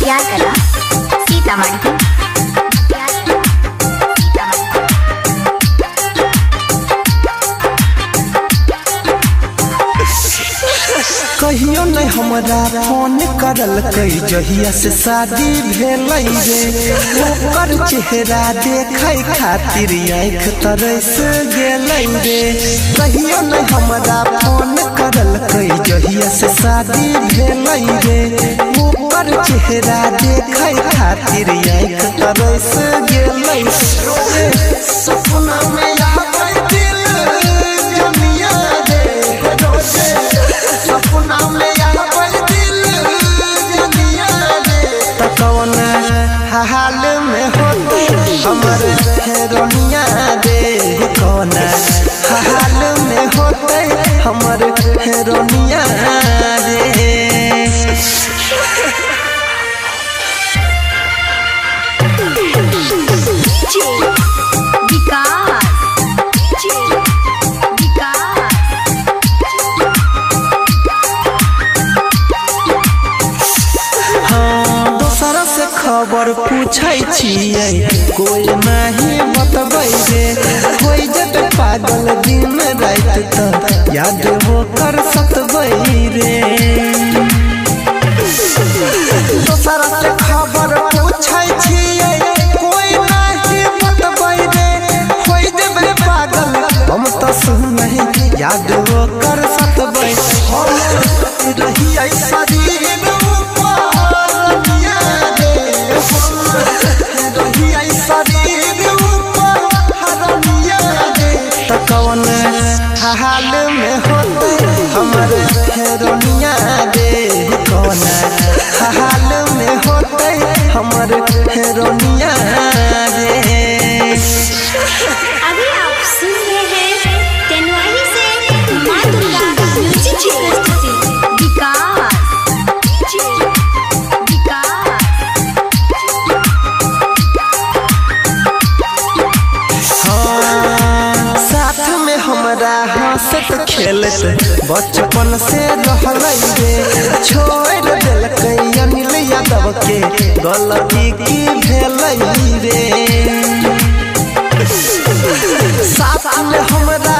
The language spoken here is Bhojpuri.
प्यार करा सीतामढ़ी। कहियो नहीं हमरा फोन करल कई जहिया से शादी भेल रे ओकर चेहरा देखे खातिर आँख तरस गेल रे। कहियो नहीं हमरा फोन करल कई जहिया से शादी भेल रे ओकर चेहरा देखे खातिर आँख तरस गेल रे। सपना में आवे दिल जमिया रे रोजे, सपना में आवे दिल जमिया रे। त कौन हाल में होते हमर हेरोनिया रे, कौन हाल में होते हमर हेरोनिया रे। खबर पूछे छियै कोई नहीं बतबै रे, कोई जब पागल दिन रात त याद वो कर सतबै रे। दोसरा से खबर पूछे छियै कोई नहीं बतबै रे, कोई जब पागल हम तो सुनै याद वो कर सतबै। हम रही शरीर कौन हाल में होते हमर हेरोनिया रे, कौन हाल में होते हमर हेरोनिया रे। अभी आप सुन रहे हैं तेनवाही से मां दुर्गा म्यूजिक की प्रस्तुति विकास। हमरा हंसत खेलत बचपन से रहलै रे, छोड़ देलकै अनिल यादव के गलती की भेलै रे। साथ में हमरा